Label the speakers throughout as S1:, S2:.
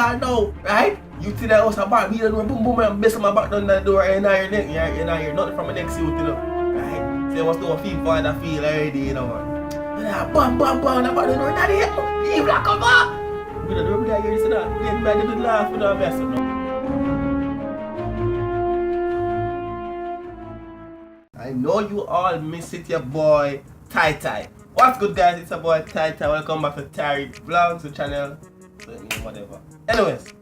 S1: yard now, right? You to the house about me, boom boom and best my back down the door and I hear nothing from the next youth, right? So you must do a feel for that feel already, man. And bam bam bam about the door, daddy, leave like come back. We don't know hear this that. Then I did laugh with our best, I know you all miss it, your boy Ty. What's good, guys? It's your boy Ty. Welcome back to Tyreke Vlogs, the channel. So whatever. Anyways,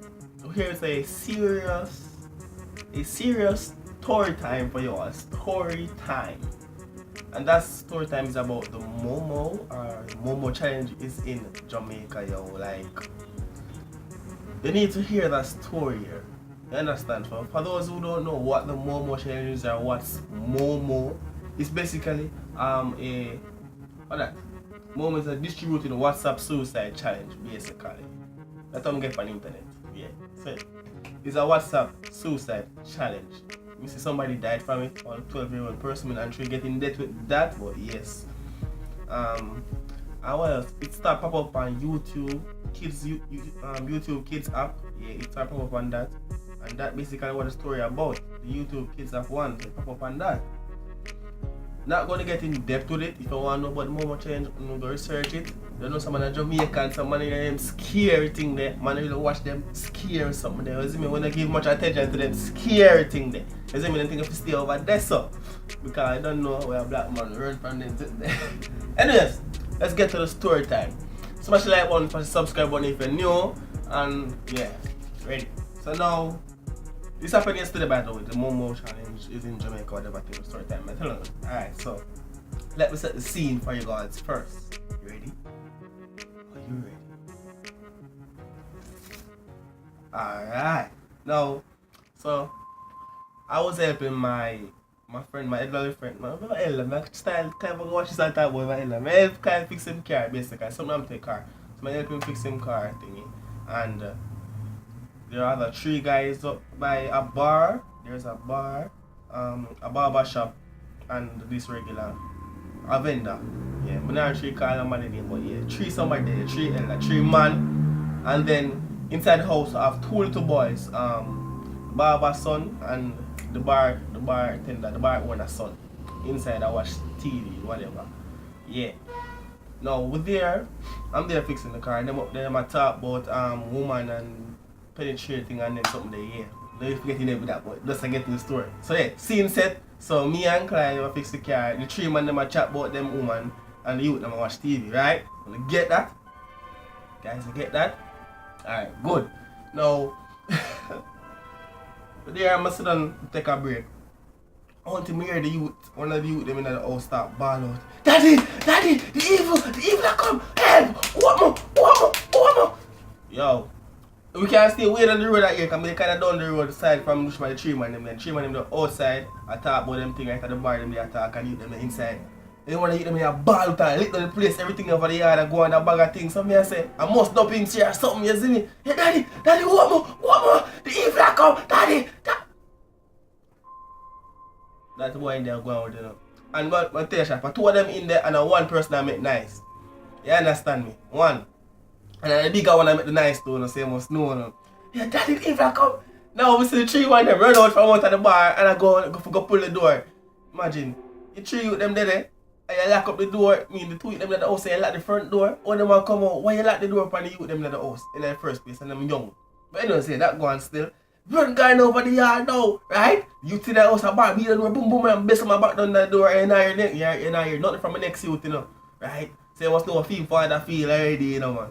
S1: so here's a serious story time for you all. Story time. And that story time is about the MOMO challenge is in Jamaica, yo. Like, you need to hear that story here. You understand? For those who don't know what the MOMO challenge is or what's MOMO, it's basically MOMO is a distributed WhatsApp suicide challenge, basically. That's what I'm getting on the internet. Yeah. So it's a WhatsApp suicide challenge. You see somebody died from it, or a 12-year-old person, and she get in debt with that, but yes. And what else? It start pop up on YouTube YouTube Kids app. Yeah, it start pop up on that. And that basically what the story about. The YouTube Kids app one, so pop up on that. Not gonna get in depth with it. If you want to know about the MOMO challenge, you know, go research it. You know some of the Jamaican, some of them scary thing there. Man, you watch them scare something there. You see me, when I give much attention to them scary thing there. You see me, I think if you stay over there so. Because I don't know where a black man run from them there. Anyways, let's get to the story time. Smash the like button, smash the subscribe button if you're new. And yeah, ready. So now, this happened yesterday, by the way. The MOMO challenge is in Jamaica, whatever thing, story time. Alright, so let me set the scene for you guys first. You ready? Are you ready? Alright. Now, so I was helping my friend, my elderly friend, my style kind of watch this all time with my elder. I help kind of fix him car basically. Something I'm taking car. So I help him fix him car thingy. And there are other 3 guys up by a bar. There's a bar, a barber shop, and this regular, a vendor. Yeah, but not 3 call them by the name, but yeah, 3 somebody there, 3 elder, 3 man. And then inside the house I have 2 little boys, the barber's son and the bartender, the bar owner's son. Inside I watch TV, whatever. Yeah. Now I'm there fixing the car, and them up there I talk about woman and penetrating and then something there, yeah. Don't forget in there with that, but just to get to the story. So yeah, scene set. So me and Clyde fix the car, the 3 man them a chat about them woman and the youth them a watch TV, right? You get that? Guys, you get that? Alright, good. Now there I must sit down take a break. Until me hear the youth, one of the youth them in the house start bawl out. Daddy, the evil that come, help! What more? Yo, we can't stay wait on the road out here because they kind of down the road side from the 3 man them. Then 3 man them the outside, I talk about them thing right at the bar them they attack and eat them inside. They want to eat them in a ball time, lick the place, everything over the yard and go on a bag of things. So me I say, I must dump in here or something, you see me? Hey daddy, what more? The evil that come, daddy. That's the boy in there going with, you know. And my tell you, for 2 of them in there and 1 person that make nice. You understand me? 1. And then the bigger one I make the nice too, no say must know. No. Yeah, daddy, if I come. Now we see the 3 one them run out from out of the bar and I go pull the door. Imagine, you 3 with them there, and you lock up the door, mean the 2 with them at the house, and you lock the front door. When them come out, why you lock the door upon the youth them at the house in the first place and them young? But you don't say that go on still. Run going over the yard now, right? You to the house about me the door, boom boom and best my back down the door and I hear nothing from the next youth, you know. Right? So you must know a feel for that feel already, you know, man.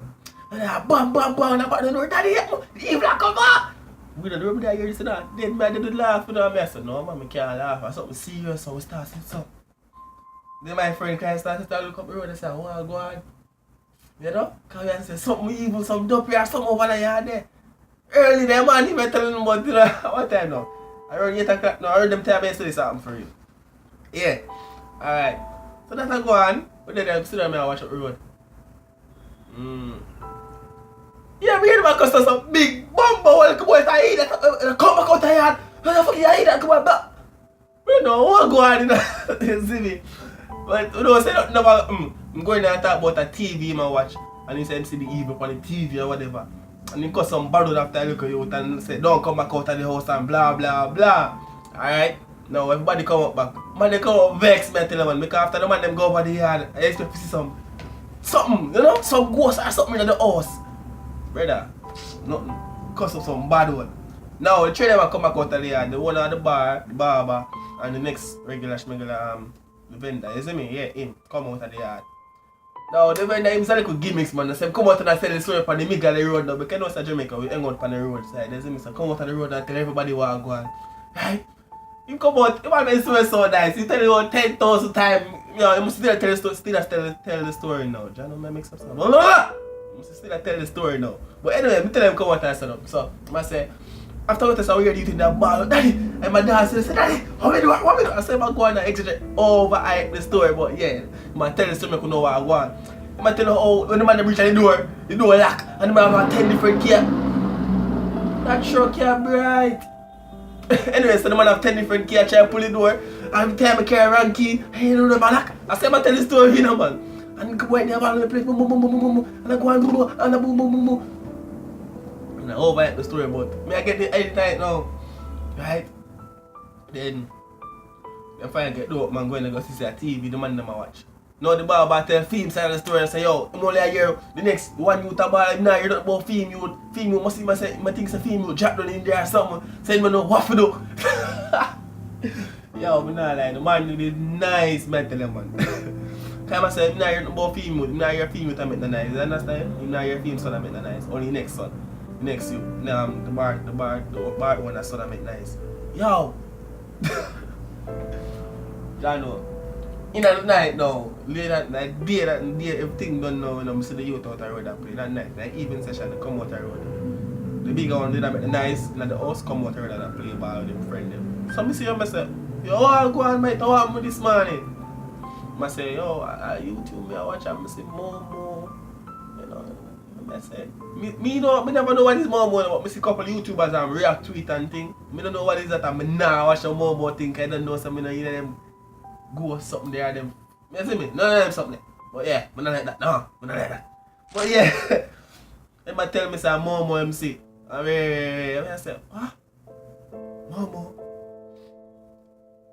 S1: And bam about the door, daddy, the evil come back. We don't know hear this that. Then I did laugh with them. I said, no man, I can't laugh. I something serious, so we start saying something. Then my friend kind of started to look up the road and say, oh, go on. You know? Because I said, something evil, some dopey or something over the yard there. Early there, man, even telling them about, you know, what time now? Around 8 o'clock now, I heard them tell me yesterday something for you. Yeah. Alright. So that's go on. But then I'm sitting there and watch up the road. Yeah, me hear them because there's some big bumbo when the boys I eat that come back out of the yard. What the fuck you eat that come back? We don't know what go on, you know. You see me? But you know, say nothing about I'm going there and talk about a TV I watch and you say see the evil on the TV or whatever. And he got some bad after I look at youth and say, don't come back out of the house and blah blah blah. Alright? Now everybody come up back. Man, they come up vex me, I tell you, man, because after the man them go over the yard, I expect to see something, you know, some ghost or something in the house. Brother, nothing. Cause of some bad one. Now the three of them come back out of the yard, the one at the bar, the barber, and the next regular the vendor, you see me? Yeah, him, come out of the yard. Now the vendor himself like gimmicks, man. They say come out and I tell the story on the middle of the road now, because you know it's Jamaica, we hang out on the road side. You see me? So come out of the road and tell everybody what I go on. Right? You come out, you want to be so nice. You tell it about 10,000 times. You know, you must still tell the story, tell the story now. John, I mix up something. You must still tell the story now. But anyway, I tell them come out and set up. So I say, after what I saw, weird eating that ball, Daddy, and my dad said, Daddy, what we do? I said, I'm going to exaggerate over the story, but yeah, I tell the story, I know what I want. I tell you how when the man reach the door lock, and the man have 10 different keys. That sure can't be right. Anyway, so the man have 10 different keys, I try to pull the door, and every time I carry a wrong key, I don't know the man lock. I say, I tell the story, you know, man. And I go in there, and I play boom, boom, boom, boom, boom, and I go and boom, and I boom, boom, boom, boom. And I overhype the story, but me I get the edit right now, right? Then, if I get dope, man, going to go see a TV, the man them I watch. Now the barber tell Fim side of the story and say, yo, I'm only a year, the next one youth a ball, I'm not heard about Fim youth must see myself, I think it's a Fim youth drop down in there or something, saying me know what to do. Yo, I'm not lying, the man did nice, man, tell him, man. Time I say, I'm not heard about Fim youth, I'm not hear Fim youth I make the nice, you understand? I'm not hear Fim son I make the nice, only next son. Next you, the bar one that son I make nice. Yo! I know. In the night now, late at night, day everything done now when I see the youth out the road and play that night. Like even session they come out the road. The bigger one did that make the nice, and the house come out the road and play ball with them friend them. So I see them say, yo, I'll go and mate, how happened this morning? I say, yo, YouTube me I watch and I say MOMO. You know, I say, me never know what is MOMO, but I see a couple of YouTubers and react to it and thing. I don't know what is that and I now watch a MOMO thing, I don't know something in them. Go something there them. You see me? None of them something. But yeah, I don't like that. No, I don't like that. But yeah. They might tell me say MOMO MC. I say, what? MOMO?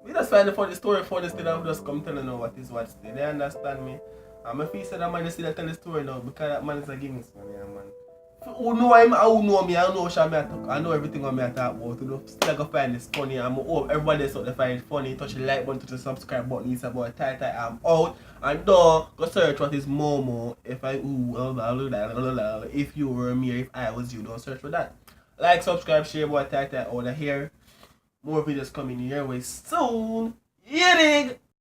S1: We just find the funny story for this thing and just come telling you what is what's there. They understand me. And if he said that man just still tell the story now because that man is a gimmicks man, yeah man. Who know him, I know me, I know what I talk, I know everything what I talk about. You know, still go find this funny. I hope everybody else out there find it funny. Touch the like button, touch the subscribe button. It's about Tyreke. I'm out. And don't go search what is MOMO. If you were me, if I was you, don't search for that. Like, subscribe, share about Tyreke out of here. More videos coming your way soon. Yeah, dig.